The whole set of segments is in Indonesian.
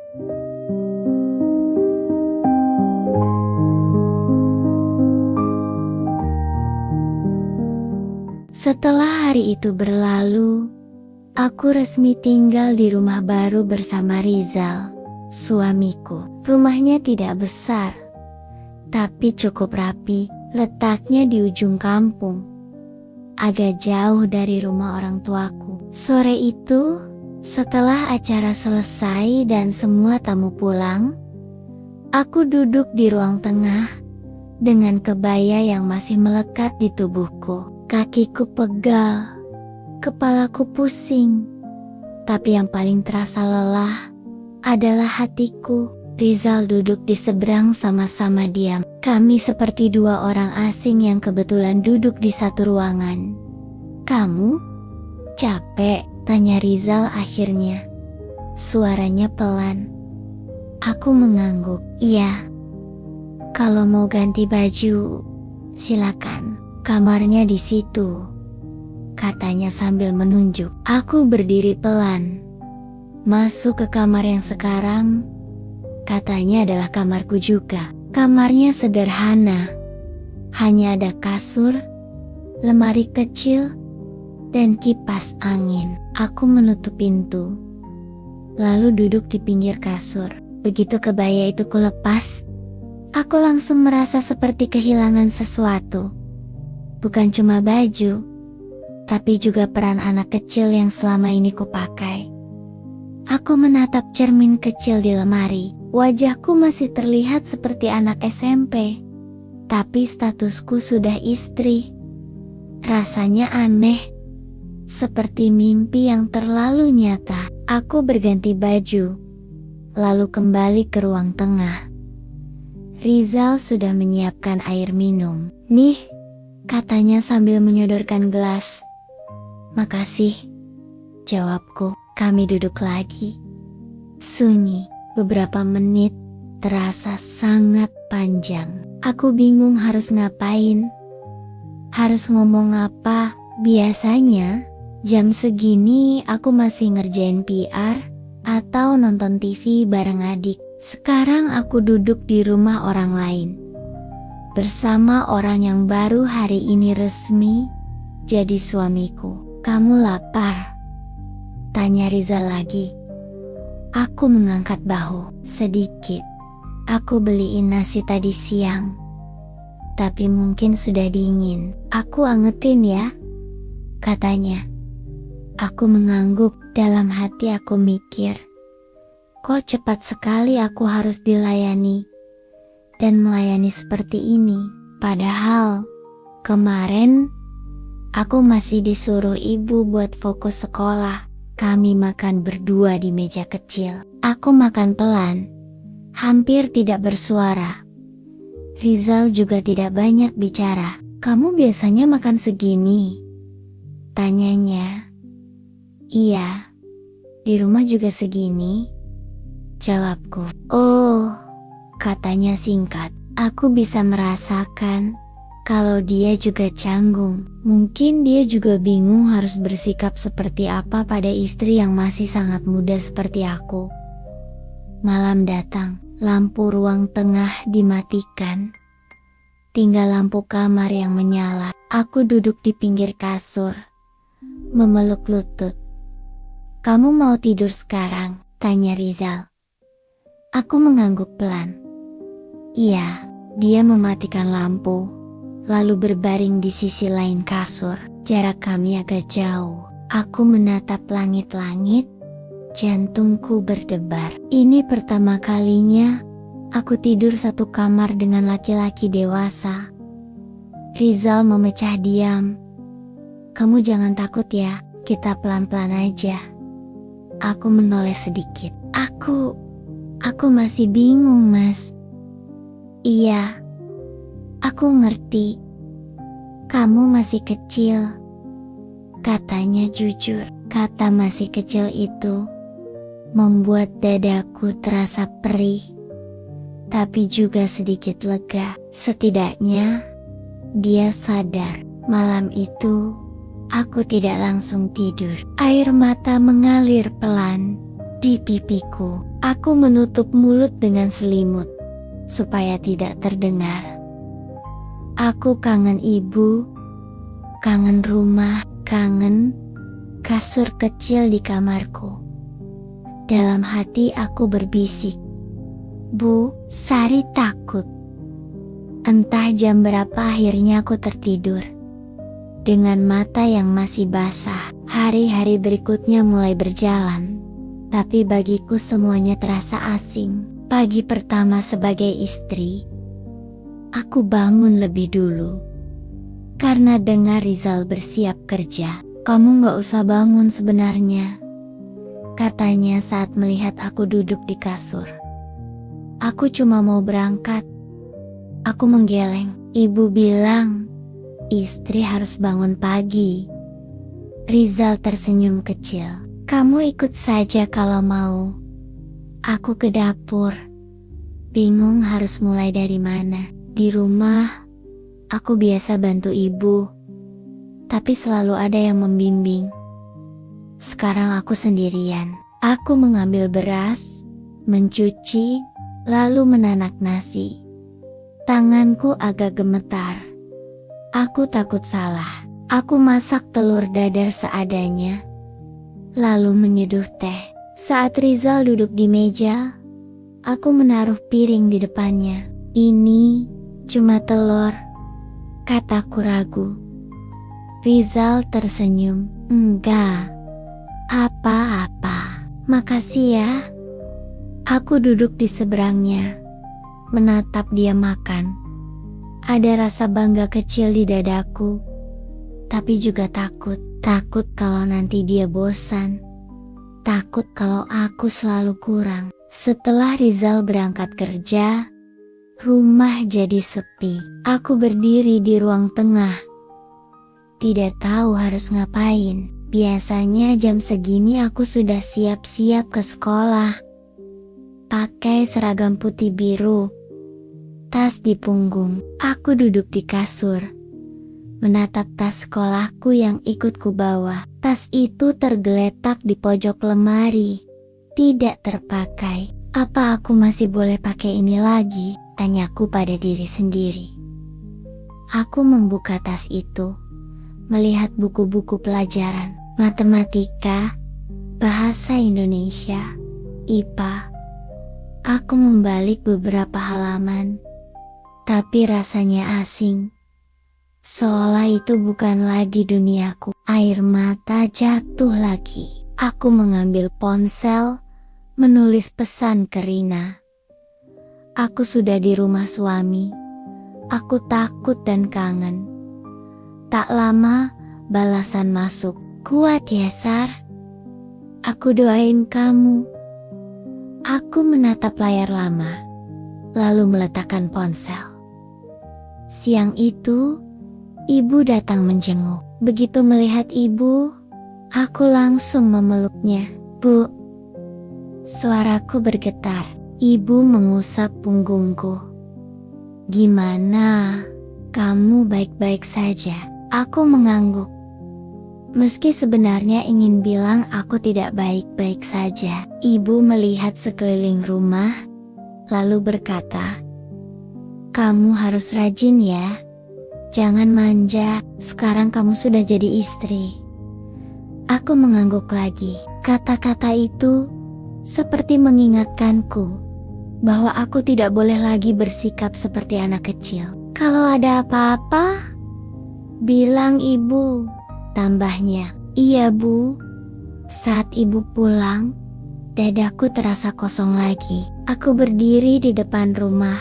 Setelah hari itu berlalu, aku resmi tinggal di rumah baru bersama Rizal, suamiku. Rumahnya tidak besar, tapi cukup rapi, letaknya di ujung kampung, agak jauh dari rumah orang tuaku. Sore itu, setelah acara selesai dan semua tamu pulang, aku duduk di ruang tengah dengan kebaya yang masih melekat di tubuhku. Kakiku pegal, kepalaku pusing, tapi yang paling terasa lelah adalah hatiku. Rizal duduk di seberang sama-sama diam. Kami seperti dua orang asing yang kebetulan duduk di satu ruangan. "Kamu capek?" tanya Rizal akhirnya. Suaranya pelan. Aku mengangguk. "Iya. Kalau mau ganti baju, silakan. Kamarnya di situ," katanya sambil menunjuk. Aku berdiri pelan. "Masuk ke kamar yang sekarang," katanya adalah kamarku juga. Kamarnya sederhana. Hanya ada kasur, lemari kecil, dan kipas angin. Aku menutup pintu, lalu duduk di pinggir kasur. Begitu kebaya itu kulepas, aku langsung merasa seperti kehilangan sesuatu. Bukan cuma baju, tapi juga peran anak kecil yang selama ini kupakai. Aku menatap cermin kecil di lemari. Wajahku masih terlihat seperti anak SMP, tapi statusku sudah istri. Rasanya aneh, seperti mimpi yang terlalu nyata. Aku berganti baju, lalu kembali ke ruang tengah. Rizal sudah menyiapkan air minum. "Nih," katanya sambil menyodorkan gelas. "Makasih," jawabku. Kami duduk lagi. Sunyi. Beberapa menit terasa sangat panjang. Aku bingung harus ngapain, harus ngomong apa. Biasanya jam segini aku masih ngerjain PR atau nonton TV bareng adik. Sekarang aku duduk di rumah orang lain, bersama orang yang baru hari ini resmi jadi suamiku. "Kamu lapar?" tanya Rizal lagi. Aku mengangkat bahu. "Sedikit. Aku beliin nasi tadi siang, tapi mungkin sudah dingin. Aku angetin ya," katanya. Aku mengangguk. Dalam hati aku mikir, kok cepat sekali aku harus dilayani dan melayani seperti ini. Padahal kemarin aku masih disuruh ibu buat fokus sekolah. Kami makan berdua di meja kecil. Aku makan pelan, hampir tidak bersuara. Rizal juga tidak banyak bicara. "Kamu biasanya makan segini?" tanyanya. "Iya, di rumah juga segini," jawabku. "Oh," katanya singkat. Aku bisa merasakan kalau dia juga canggung. Mungkin dia juga bingung harus bersikap seperti apa pada istri yang masih sangat muda seperti aku. Malam datang, lampu ruang tengah dimatikan. Tinggal lampu kamar yang menyala. Aku duduk di pinggir kasur, memeluk lutut. "Kamu mau tidur sekarang?" tanya Rizal. Aku mengangguk pelan. "Iya." Dia mematikan lampu, lalu berbaring di sisi lain kasur. Jarak kami agak jauh. Aku menatap langit-langit, jantungku berdebar. Ini pertama kalinya aku tidur satu kamar dengan laki-laki dewasa. Rizal memecah diam. "Kamu jangan takut ya, kita pelan-pelan aja." Aku menoleh sedikit. Aku masih bingung, Mas." "Iya, aku ngerti. Kamu masih kecil," katanya jujur. Kata "masih kecil" itu membuat dadaku terasa perih, tapi juga sedikit lega. Setidaknya dia sadar. Malam itu aku tidak langsung tidur. Air mata mengalir pelan, di pipiku. Aku menutup mulut dengan selimut supaya tidak terdengar. Aku kangen ibu, kangen rumah, kangen kasur kecil di kamarku. Dalam hati aku berbisik, "Bu, Sari takut." Entah jam berapa akhirnya aku tertidur. Dengan mata yang masih basah, hari-hari berikutnya mulai berjalan. Tapi bagiku semuanya terasa asing. Pagi pertama sebagai istri, aku bangun lebih dulu. Karena dengar Rizal bersiap kerja. "Kamu gak usah bangun sebenarnya," katanya saat melihat aku duduk di kasur. "Aku cuma mau berangkat." Aku menggeleng. "Ibu bilang istri harus bangun pagi." Rizal tersenyum kecil. "Kamu ikut saja kalau mau." Aku ke dapur, bingung harus mulai dari mana. Di rumah, aku biasa bantu ibu, tapi selalu ada yang membimbing. Sekarang aku sendirian. Aku mengambil beras, mencuci, lalu menanak nasi. Tanganku agak gemetar. Aku takut salah. Aku masak telur dadar seadanya, lalu menyeduh teh. Saat Rizal duduk di meja, aku menaruh piring di depannya. "Ini cuma telur," kataku ragu. Rizal tersenyum. "Enggak apa-apa, makasih ya." Aku duduk di seberangnya, menatap dia makan. Ada rasa bangga kecil di dadaku, tapi juga takut. Takut kalau nanti dia bosan. Takut kalau aku selalu kurang. Setelah Rizal berangkat kerja, rumah jadi sepi. Aku berdiri di ruang tengah, tidak tahu harus ngapain. Biasanya jam segini aku sudah siap-siap ke sekolah. Pakai seragam putih biru, tas di punggung. Aku duduk di kasur, menatap tas sekolahku yang ikut kubawa. Tas itu tergeletak di pojok lemari, tidak terpakai. "Apa aku masih boleh pakai ini lagi?" tanyaku pada diri sendiri. Aku membuka tas itu, melihat buku-buku pelajaran, matematika, bahasa Indonesia, IPA. Aku membalik beberapa halaman, tapi rasanya asing. Seolah itu bukan lagi duniaku. Air mata jatuh lagi. Aku mengambil ponsel, menulis pesan ke Rina. Aku sudah di rumah suami. Aku takut dan kangen. Tak lama, balasan masuk. "Kuat ya, Sar. Aku doain kamu." Aku menatap layar lama, lalu meletakkan ponsel. Siang itu, ibu datang menjenguk. Begitu melihat ibu, aku langsung memeluknya. "Bu." Suaraku bergetar. Ibu mengusap punggungku. "Gimana? Kamu baik-baik saja?" Aku mengangguk. Meski sebenarnya ingin bilang aku tidak baik-baik saja. Ibu melihat sekeliling rumah, lalu berkata, "Kamu harus rajin ya. Jangan manja, sekarang kamu sudah jadi istri." Aku mengangguk lagi. Kata-kata itu seperti mengingatkanku bahwa aku tidak boleh lagi bersikap seperti anak kecil. "Kalau ada apa-apa, bilang ibu," tambahnya. "Iya, Bu." Saat ibu pulang, dadaku terasa kosong lagi. Aku berdiri di depan rumah,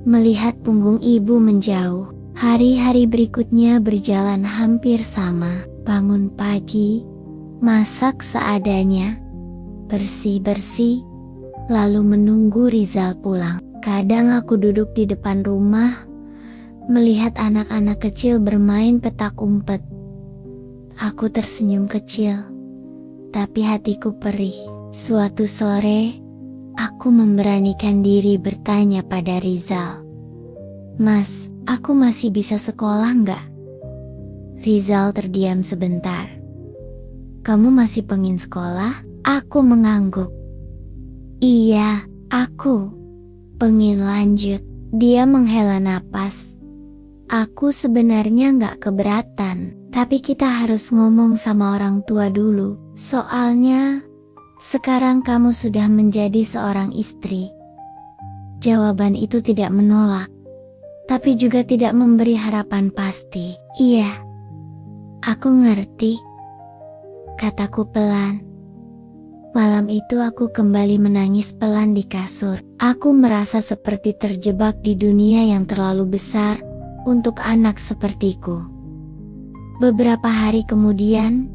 melihat punggung ibu menjauh. Hari-hari berikutnya berjalan hampir sama. Bangun pagi, masak seadanya, bersih-bersih, lalu menunggu Rizal pulang. Kadang aku duduk di depan rumah, melihat anak-anak kecil bermain petak umpet. Aku tersenyum kecil, tapi hatiku perih. Suatu sore, aku memberanikan diri bertanya pada Rizal, "Mas, aku masih bisa sekolah nggak?" Rizal terdiam sebentar. "Kamu masih pengen sekolah?" Aku mengangguk. Iya, aku. Pengen lanjut. Dia menghela napas. Aku sebenarnya gak keberatan, tapi kita harus ngomong sama orang tua dulu. Soalnya, sekarang kamu sudah menjadi seorang istri. Jawaban itu tidak menolak, tapi juga tidak memberi harapan pasti. Iya, aku ngerti, kataku pelan. Malam itu aku kembali menangis pelan di kasur. Aku merasa seperti terjebak di dunia yang terlalu besar untuk anak sepertiku. Beberapa hari kemudian,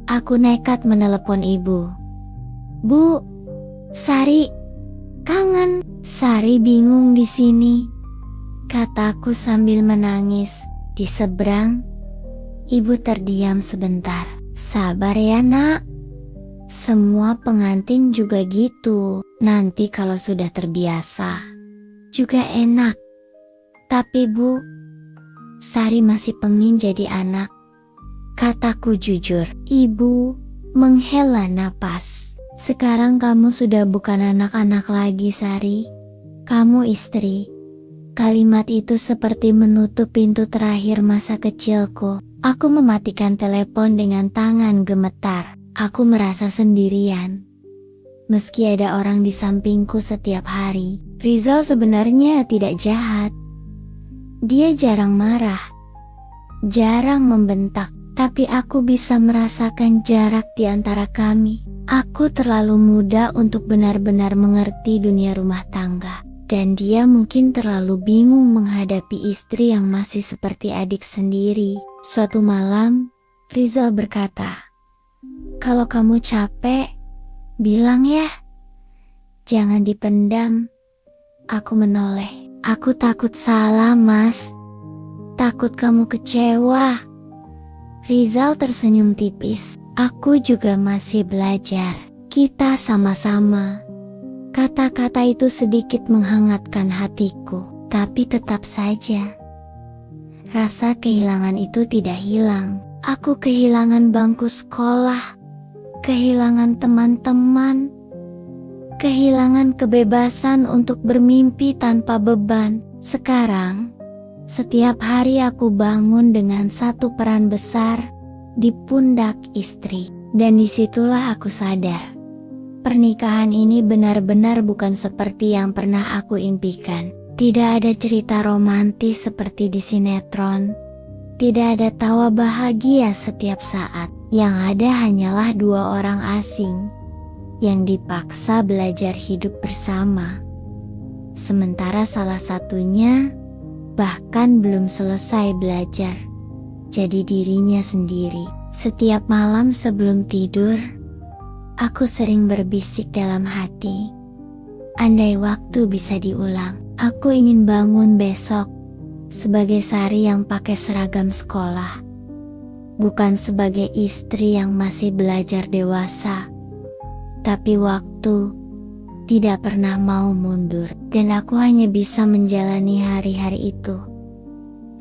aku nekat menelepon ibu. Bu, Sari, kangen. Sari bingung di sini, kataku sambil menangis. Di seberang, ibu terdiam sebentar. Sabar ya nak. Semua pengantin juga gitu. Nanti kalau sudah terbiasa, juga enak. Tapi bu, Sari masih pengen jadi anak, kataku jujur. Ibu menghela napas. Sekarang kamu sudah bukan anak-anak lagi, Sari. Kamu istri. Kalimat itu seperti menutup pintu terakhir masa kecilku. Aku mematikan telepon dengan tangan gemetar. Aku merasa sendirian. Meski ada orang di sampingku setiap hari. Rizal sebenarnya tidak jahat. Dia jarang marah, jarang membentak, tapi aku bisa merasakan jarak di antara kami. Aku terlalu muda untuk benar-benar mengerti dunia rumah tangga, dan dia mungkin terlalu bingung menghadapi istri yang masih seperti adik sendiri. Suatu malam, Rizal berkata, "Kalau kamu capek, bilang ya. Jangan dipendam." Aku menoleh. Aku takut salah, Mas. Takut kamu kecewa. Rizal tersenyum tipis. Aku juga masih belajar. Kita sama-sama. Kata-kata itu sedikit menghangatkan hatiku. Tapi tetap saja, rasa kehilangan itu tidak hilang. Aku kehilangan bangku sekolah, kehilangan teman-teman, kehilangan kebebasan untuk bermimpi tanpa beban. Sekarang, setiap hari aku bangun dengan satu peran besar di pundak istri. Dan disitulah aku sadar, pernikahan ini benar-benar bukan seperti yang pernah aku impikan. Tidak ada cerita romantis seperti di sinetron. Tidak ada tawa bahagia setiap saat. Yang ada hanyalah dua orang asing yang dipaksa belajar hidup bersama. Sementara salah satunya bahkan belum selesai belajar jadi dirinya sendiri. Setiap malam sebelum tidur, aku sering berbisik dalam hati, andai waktu bisa diulang, aku ingin bangun besok sebagai Sari yang pakai seragam sekolah, bukan sebagai istri yang masih belajar dewasa. Tapi waktu tidak pernah mau mundur, dan aku hanya bisa menjalani hari-hari itu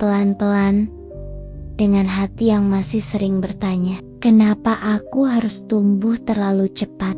pelan-pelan, dengan hati yang masih sering bertanya, kenapa aku harus tumbuh terlalu cepat?